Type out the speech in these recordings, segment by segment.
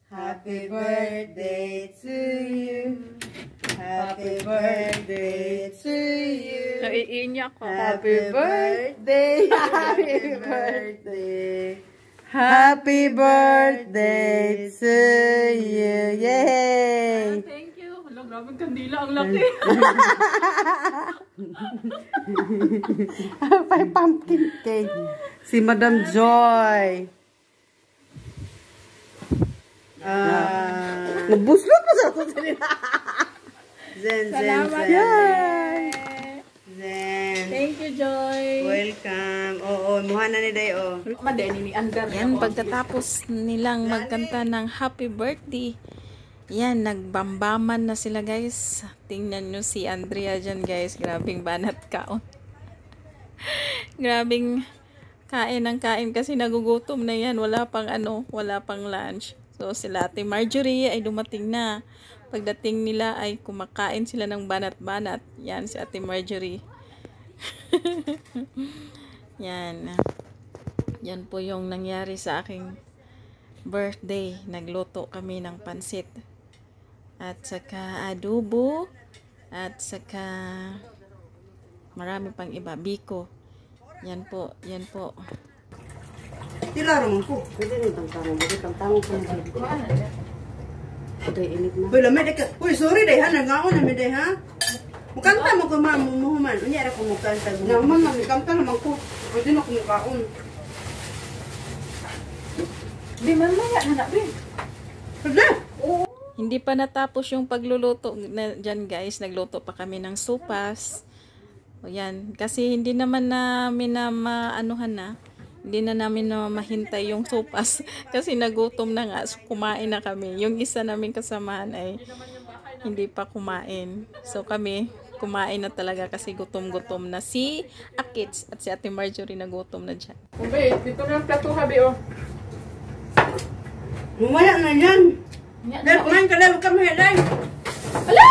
Happy birthday to you. Happy birthday to you. Naiiyak ko. Happy birthday. Happy birthday. Happy birthday to you. Yay! Thank you. Alam, grabing kandila. Ang laki. May pumpkin cake. Si Madam Joy. Nabuslot mo sa ito nila. Zen. Thank you, Joy. Welcome. Oo, muha na ni Day, oh. Madeni ni Andar. Yan, pagkatapos nilang magkanta ng happy birthday, yan, nagbambaman na sila, guys. Tingnan nyo si Andrea dyan, guys. Grabing banat kaon. Grabing kain ng kain kasi nagugutom na yan. Wala pang lunch. So, sila Ate Marjorie ay dumating na. Pagdating nila ay kumakain sila ng banat-banat. Yan, si Ate Marjorie. Yan. Yan po yung nangyari sa aking birthday. Nagluto kami ng pansit. At saka adobo. At saka marami pang iba. Biko. Yan po. Yan po. Tilarong ko. Pwede rin tangtanong. Pwede tangtanong ko na dito. Ito init na. Uy, lamay ka. Uy, sorry day ha. Nag-aon namin day ha. Mukanta mo ko mamuhuman. Unyara ko mukanta. Naman na. Mukanta naman ko. Pwede na ko mukaon. Di man maya na na, Ben. Pwede. Hindi pa natapos yung pagluluto na dyan, guys. Nagluto pa kami ng sopas. O yan. Kasi hindi naman namin na maanuhan na. Hindi na namin na mahintay yung sopas. Kasi nagutom na nga. So, kumain na kami. Yung isa namin kasamahan ay hindi pa kumain. So, kami kumain na talaga kasi gutom-gutom na si Akits at si Ate Marjorie nagutom na dyan. Ube, dito na yung plato, habi, oh. Lumaya na yan. Dahil kumain ka lang. Huwag ka mahiday. Ala!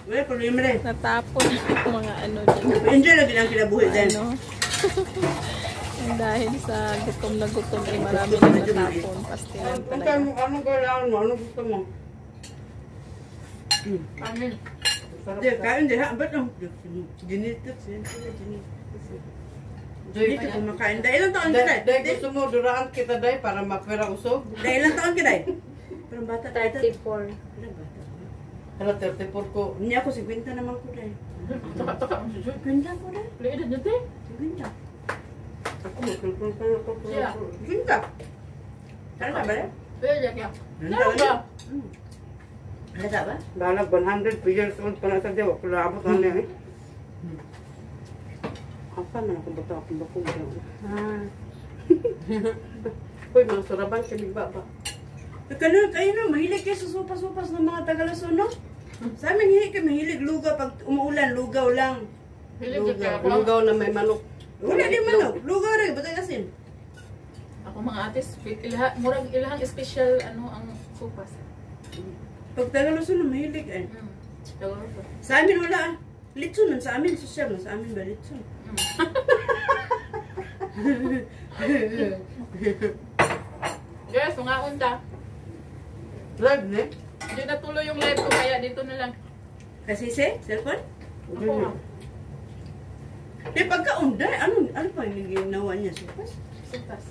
Wala, problema rin. Natapon yung mga ano dyan. Enjoy lagi lang kinabuhi din. Ano? Dahil sa gutom na gutom ay marami na natapon. Pastilan talaga. Anong kailangan mo? Anong gusto mo? Amin. Kain din ha? Ba't ang ginitot? Dito kumakain. Dahil ilang taon ka, Day? Day, gusto mo duraan kita, Day, para mapera usog? Dahil ilang taon ka, Day? Parang bata. 34. Ilang bata? Hala, 34 ko. Hindi ako 50 naman ko, Day. Taka, ang susunod. 50 ko, Day. Liidad niya, te. 50. Ako, magkulpul. Siya. 50. Saan ka ba, Day? Pwede niya. Ano Ano ba? Halata ba? Balag 100 years old pa na sa Diyo. Wala abot na niya eh. Apa man akong bata akong bakong Diyo. Uy, mga suraban, kamigba ba? Kayo na, mahilig kayo sa sopas-sopas ng mga Tagalason, no? Sa amin, hindi kayo mahilig. Lugaw, pag umuulan, lugaw lang. Lugaw na may manok. Wala din manok. Lugaw rin, batay asin. Ako mga atis, murag ilahang special ang sopas. Pag Tagalason na mahilig eh. Tagalo to. Sa amin wala. Litson man sa amin. Sosyal man sa amin ba litson? Yes, mga unta. Live, ne? Hindi natuloy yung live ko, kaya dito na lang. Kasi cellphone? Ako nga. Di pagka-unday, ano pa yung ginawa niya? Sopas? Sopas.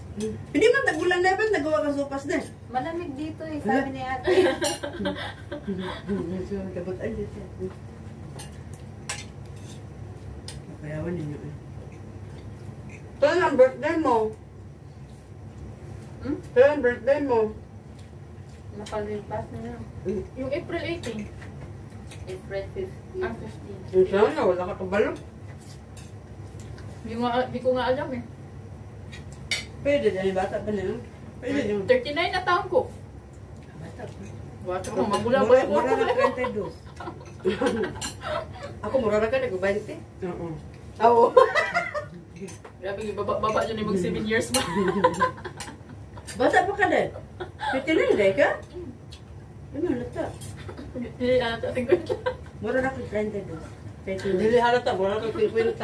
Hindi man tagulan na ba nagawa ka sopas din? Malamig dito eh, sabi ni ate. Dapat ay dito. Kapayawan ninyo eh. Kailan ang birthday mo? Kailan ang birthday mo? Napalipas na lang. Yung April 18. April 15. Ang 15. Yung sana, wala ka kabalo. Hindi ko nga alam eh. Pwede din, bata pa na yun. Pwede yun. 39 na taon ko. Bata pa. Bata ko, magulang ko. Mura na 32. Ako, mura ka, nag-20. Oo. Oo. Grabe, baba dyan yung mag 7 years ba? Bata pa ka din. 59 day ka? Ano, lata. Hindi na natin ko. Mura na ko 32. Hindi halata, mura ka 50.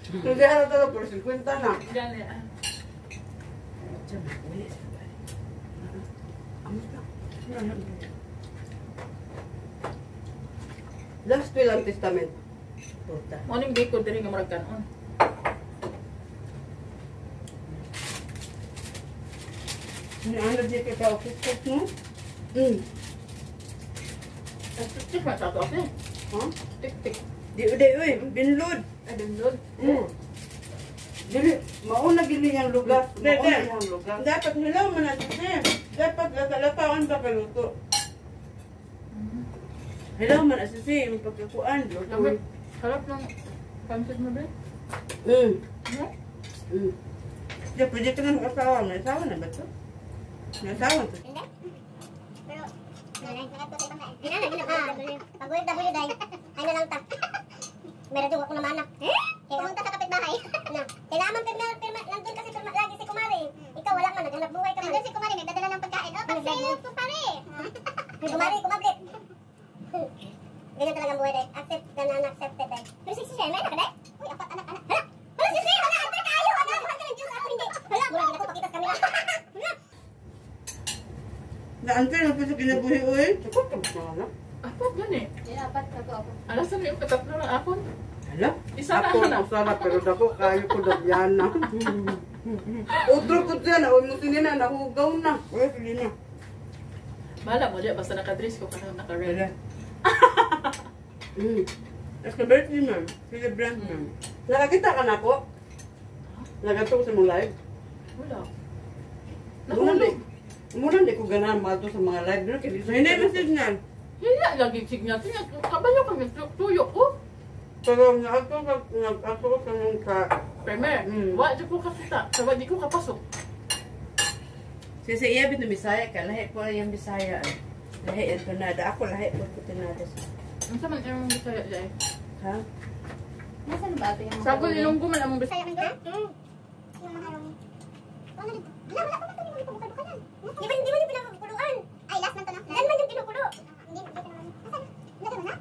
Hindi halata na, pero 50 na. Gani ah. Diyan, ulit sa bahay. Last will ang testament. Puta. Morning day ko diri nga murag kanon. Ano di kita office mo? Hmm. Tik man sa to ate. Ha? Tik. Di uy, binload. Ay dindod. Dili, mauna gili yung lugar. Dede. Mauna yung lugar. Dapat hilaw mo na siya. Dapat lata-lataan ba kaluto? Hilaw mo na siya. Yung pagkakuan. Lamig. Sarap ng pansit mo ba? Hmm. Ano? Hmm. Di, pwede ka na mag-asawa. May asawa na ba ito? May asawa ito. Hindi. Pero, nakapot ay pangkain. Pag-ulit na buyo dahil, ay na lang ta. Meron doon ako naman anak. Pumunta sa kapitbahay. Kailangan pirma, nandun kasi lagi si Kumari. Ikaw wala man, naghanap buhay ka man. Nandun si Kumari, may dadala ng pagkain. Oh, pag-sa'yo, Kumari. Kumari, kumablit. Ganyan talagang buhay dahil. Accept na unaccepted dahil. Pero si Sir, may anak ka dahil? Uy, apat anak. Hala! Hala si Sir, hala! Hala kayo! Hala! Mahal ka ng Diyos ako hindi. Hala! Mura din ako, pakitas kami lang. Hala! Naantay na po sa kinabuhi, uy. Sakot ka ba sa anak? Ako gani. Dapat ako. Alasan mo yung katatlo ng akon. Hala? Isa na Ako na. ang sarap, pero dako kayo ko dagyan na. Utro ko dyan, o mo sinina, nahugaw na. Uy, pili na. Bala mo diya basta naka-dress ko kana naka-red. Wala. Hmm. Tapos ka-birthday, ma'am. Celebrant, ma'am. Nakakita ka na ako? Nagato sa mong live? Wala. Muna Nahulog. di ko ganahan mato sa mga live na. Hindi mo signal. Hila lagi signal. Tingnan, kabayo kami tuyo ko. Pero nag-ato sa mong ka. Premier, wa di ko kakita. Sabi di ko kapasok. Kasi iya bito Bisaya ka. Lahi po yung Bisaya. Lahi yung tunada. Ako lahi po ko tunada. Ang saman yung bisaya dyan. Ha? Nasaan ba ito yung Sagol ilunggo man among bisaya. Saya man doon? Yung maharong. Wala dito. Wala pa man ito. Hindi mo pinapakuluan. Di ba yung pinapakuluan? Ay, last man to na. Yan man yung pinukulo. Hindi naman. Nasaan? Wala naman ha?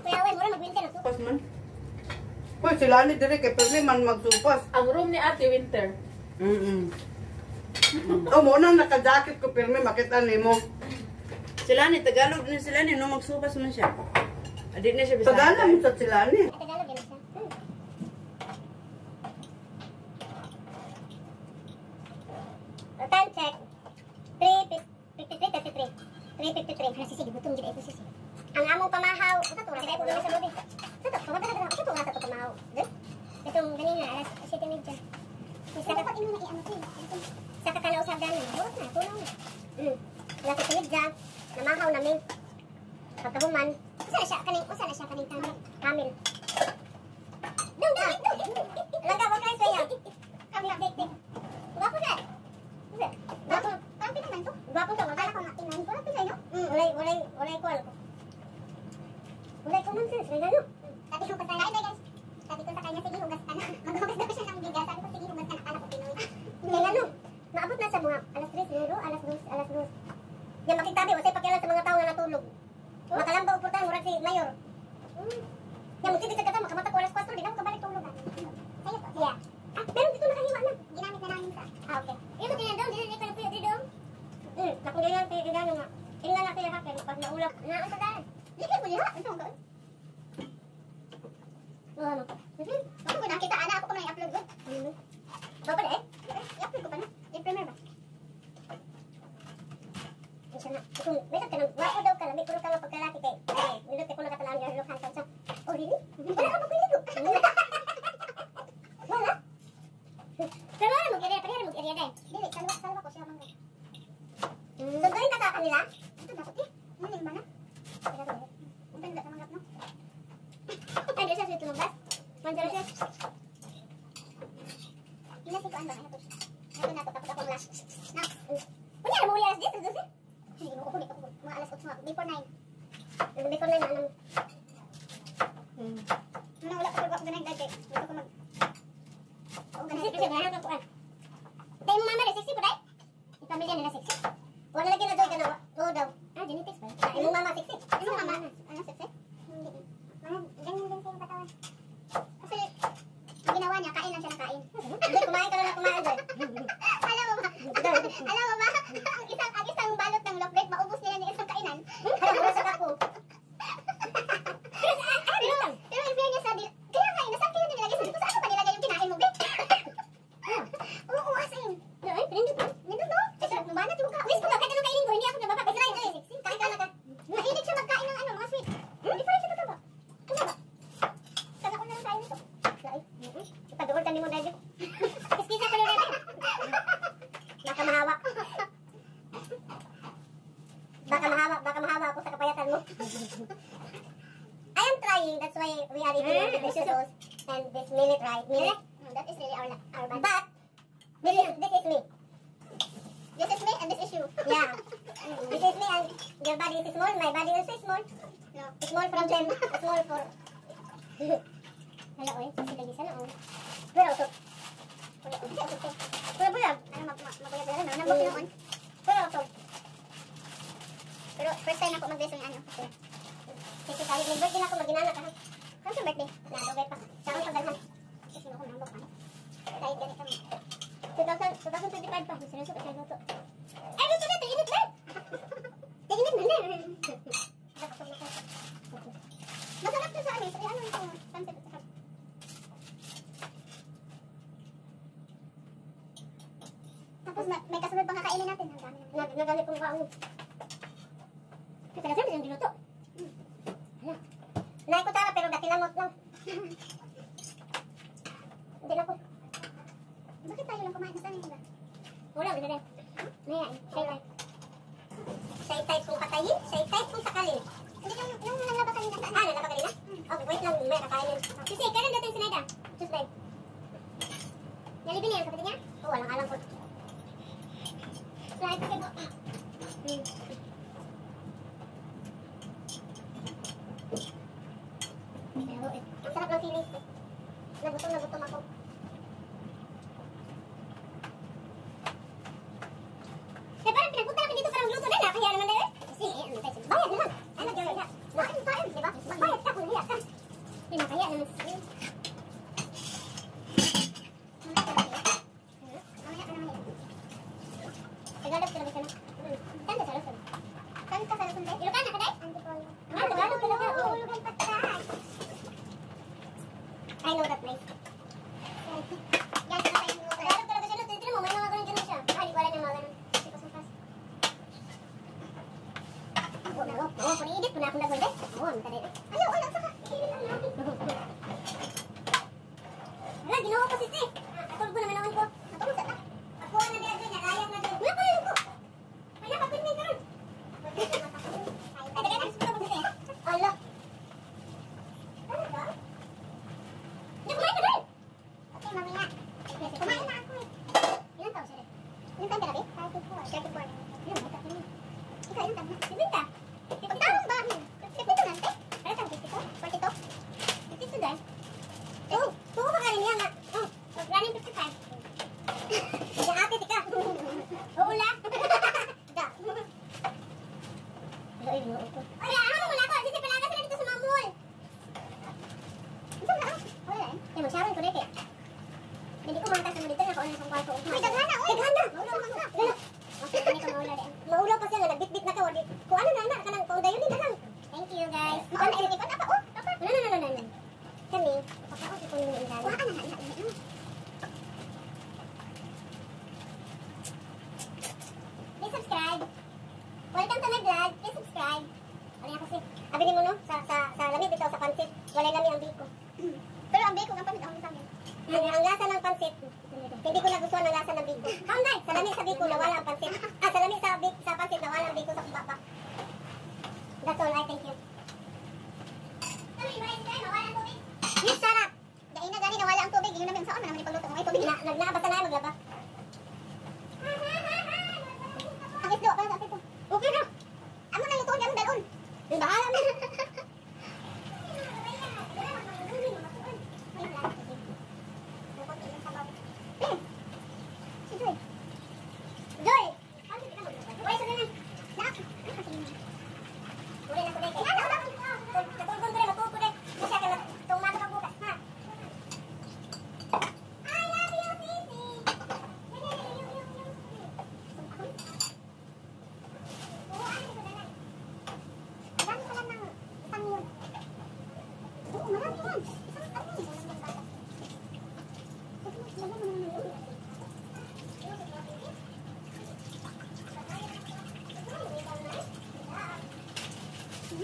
Kuya Wen, mura mag-winter. Supas man. Uy, sila ni dire kay pwede man magsupas. Ang room ni Ate Winter. Oh, mo nang naka-jacket ko pirmi makita nimo. Sila ni Tagalog na sila ni. No, magsupas man siya. Adik na siya Bisaya. Tagalog mo sa sila ni. Ay, Tagalog yan siya. Time check. 3:53. 3:53. Nasisig, gutom gid ay sisi. Ang among pamahaw, ito to, kaya pulo sa lobby. Ito, pumabata na ito nga sa pamahaw. Itong ganina, alas 7:30. Isa ka imo na i-ano ko. Sa ka kana usab dani. Buot na, tunaw na. Alas 7:30, namahaw namin. Pagkahuman, usa na siya kaning Kamil. Dong, lang ka ba kay saya? Kami update. Gwapo na. Gwapo. Kampi naman to. Gwapo to, wala ko makinan ko na no? Walay ko. Walay ko man sis, regalo. Sabi ko pa sa guys. Sabi ko sa kanya sige hugas ka na. Maghugas daw siya ng bigas. Sabi ko sige hugas ka na anak ko Pinoy. Regalo. Naabot na sa mga alas 3 siguro, alas 2. Yan makitabi, wasay pakialam sa mga tao na natulog. Makalambaw po tayo, murag si Mayor. Yan, mugsigit sa kata, makamata ko alas 4, di na ako kabalik tulog. Sa'yo to? Yeah. Pero dito nakahiwa na. Ginamit na namin sa. Okay. Ito tinandong, dito na kayo dito. Nakong ganyan, tinandong nga. Tingnan na kayo hakin, pag naulap. Naan sa dahil. Dito po niya, ito ang gawin. Ano? Ako ko nakita, ana, ako ko na i-upload ko. Baba na eh. I-upload ko pa na. I-premier ba? Isa na. Kung mesag ka nang wako daw ka, labi ko ka nga pagkalaki kay. Ay, nilot ko nakatalaan yung lukhan ka. Oh, really? Wala ka magpiligo. Wala? Pero wala mag-area, dahil. Dili, salwa ko siya mangga. Sunduin ka sa kanila? Ito dapat eh. Ano yung mana? Ang ganda sa manggap, no? Ay, di siya tumabas. Mandala siya. Inasikuan ba? Ano to? Ano na to? Tapos ako last. Na. Kunya, mo alas 10, doon siya. Hindi mo kukulit ako. Mga alas 8, before 9. Before 9 na anong. Nung wala ka ako ganang dati. Dito ko mag. Oo, ganang. Kasi ganang ako. Tayo mo mama, sexy po tayo? Yung pamilya nila sexy. Wala lagi na doon ka na. Oo daw. Genetics ba? Yung mama sexy. Yung mama. Ano sexy? Hindi. Ganyan din sa yung katawan. Kasi, ang ginawa niya, kain lang siya ng kain. Kumain ka lang na kumain doon. Alam mo ba? Ang isang I am trying, that's why we are eating the vegetables and this millet, right? Millet? That is really our body. But, this is me. This is me and this is you. Yeah. This is me and your body is small, my body also is small. No. Small from them, small for... Hala, oy. Kasi lagi sana, oh. Pero, so... Pula-pula. Ano, mapuyag na. Nambok yun. Pero, pero, first time ako mag-dress yung ano. Kasi tayo, may birthday na ako, mag-inana ka. Saan sa birthday? Nadogay pa. Saan ang pagdalhan? Kasi sino ko nambok pa. Tayo, ganit kami. 2025 pa. Sinuso ka siya luto. Ay, luto na! Tinginit na! Tinginit na na! Masarap to sa amin. Sa ano ito? Sunset at saka. Tapos may kasunod pang kakainin natin. Nagamit kong baon. Kasi kasi yung diluto. Naik ko tara pero dakilangot lang. Hindi na ko. Bakit tayo lang kumain? Saan yung iba? Wala, ganda rin. Maya, shy type. Shy type kung patayin, shy type kung sakalin. Yung nalaba kanina saan? Nalaba kanina? Oh, wait lang, may kakainin. Kasi, kailan dating sinayda? Tuesday. Nalibin niya yung kapatid niya? Oo, walang alam ko. Slide kasi po. Pero, ang sarap ng feelings eh. Nagutom ako. Eh, parang pinagpunta namin dito parang luto na na. Kaya naman na eh. Kasi, ano tayo? Bayad naman. Ano, gawin na. Bayad, diba? Bayad ka kung hiya ka. Pinakaya naman. Tagalog talaga siya na. Saan ka sa Luzon? Saan ka sa Luzon, day? Ilocana ka, day? Antipolo. Tagalog talaga. Oo, Ilocana patay. I know that place. Yan, Tagalog talaga siya. Titiri mo, may mga ganun siya. Ay, wala niyang mga ganun. Oo, paniidit ko na akong nagulde. Oo, ang tali. Ayaw, wala sa ka. Wala, ginawa ko si Te. Atulog ko naman naman ko. Atulog sa ta. Ako na niya dyan, nagayas na dyan. Wala ko yun ko. Wala, kapit na yun. Ay, taga na, gusto ko si Te. Ala. Ano ba? Hindi, kumain ka rin. Okay, mamaya. Kumain na ako eh. Ilan taon siya rin? Ilan taon ka na, Be? 34. Ilan mo, tapos ikaw, ilan taon na? 50. Taong ba? 52 na, Te? Ano taong 52? 42? 52 dahil? Oo, tuwa ka rin yan, ha? Oo, running 55. Ate, tika. Uula. Da. Ay, ano mo na ako? Sisi, palaga sila dito sa mga mall. Ito na, wala eh. Eh, magsaron ko dito eh. Hindi ko mantas naman dito na kung ano yung kwarto. Ay, taghana, oy. Taghana. Gano. Okay, kani ko maula din. Maula pa siya nga, nagbit-bit na ka. Kung ano na, kanang paudayon din na lang. Thank you, guys. Ano na, ikot apa, oh. No. Kami, papaot ko yung ilan. Wala na. Please subscribe. Welcome to my vlog. Please subscribe. Ano yan kasi? Abinin mo no? Sa lamig bitaw sa pansit. Wala lamig ang biko. Pero ang biko, ang pansit ang sa amin. Ang lasa ng pansit. Hindi ko nagustuhan ang lasa ng biko. Kaunday, sa lamig sa biko nawala ang pansit. Sa lamig sa pansit nawala ang biko sa baba. That's all. I thank you. Kami, maraming tayo. Nawala ang tubig. Yes, sarap. Dahil na gani nawala ang tubig. Yun namin saan naman ipagluto. May tubig. Nagbasa na maglaba. Ang islo, parang sa ito. Okay na. Amo na lutuin, amo dalon. Yung bahala mo. Si Joy. Joy! Uy, sa ganan. Nak. Uli na ko dito. Natulgon ko rin, matulog ko rin. Kasi ka na, tumato pag bukas, ha? I love you, Sisi. Marami pala ng isang yun. Oo, marami yan. Isang ano yun.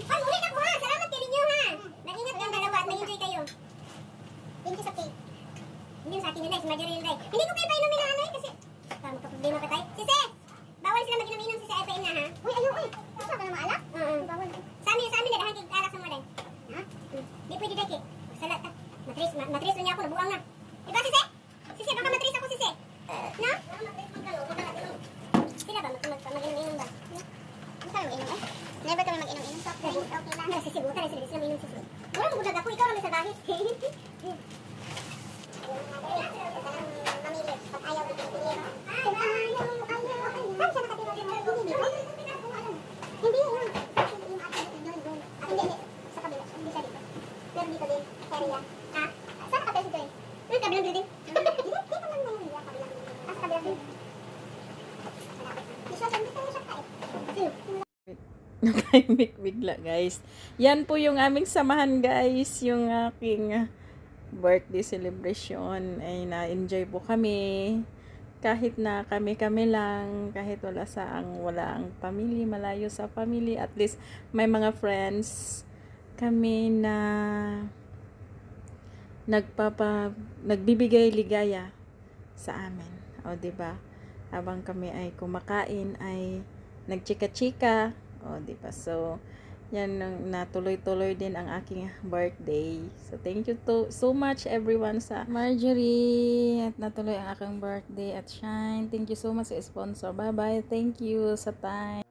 Ay, ulit ako ha! Salamat kayo ninyo ha! Nag-ingat kayong dalawa at nag-enjoy kayo. Thank you sa cake. Hindi sa akin yun, si Marjorie yun, hindi ko kayo painumin na ano eh, kasi magkaproblema ka tayo. Sisi! Bawal sila mag-inom-inom, Sisi, ay pain na ha? Uy, ayaw, uy! Basta ka na maalak? Bawal. Sa amin pwede dake. Salat ta. Matris niya ako nabuang na. Diba sisi? Sisi baka matris ako sisi. Na? Sila ba mag-inom ba? Masarap mag-inom eh. Never kami mag-inom-inom. Soft drinks, okay lang. Sisi buta rin sila minum sisi. Wala mo budag ako, ikaw lang may sa bahit. Mamili, pag ayaw dito pili. Saan siya nakatira din? Hindi yun. Hindi. Sa kabila. Hindi siya dito. Pero dito din. Area. Ha? Saan nakatira si Joy? Yung kabilang building. Dito lang na yun. Kabilang building. Sa kabilang building. Di siya dyan. Dito siya kain. Sino? Nakaimik bigla guys. Yan po yung aming samahan guys. Yung aking birthday celebration. Ay na-enjoy po kami. Kahit na kami-kami lang. Kahit wala ang family. Malayo sa family. At least may mga friends kami na nagbibigay ligaya sa amin. O diba? Habang kami ay kumakain ay nagchika-chika. O, diba? So, yan, natuloy-tuloy din ang aking birthday. So, thank you so much everyone sa Marjorie. At natuloy ang aking birthday at Shine. Thank you so much sa sponsor. Bye-bye. Thank you sa time.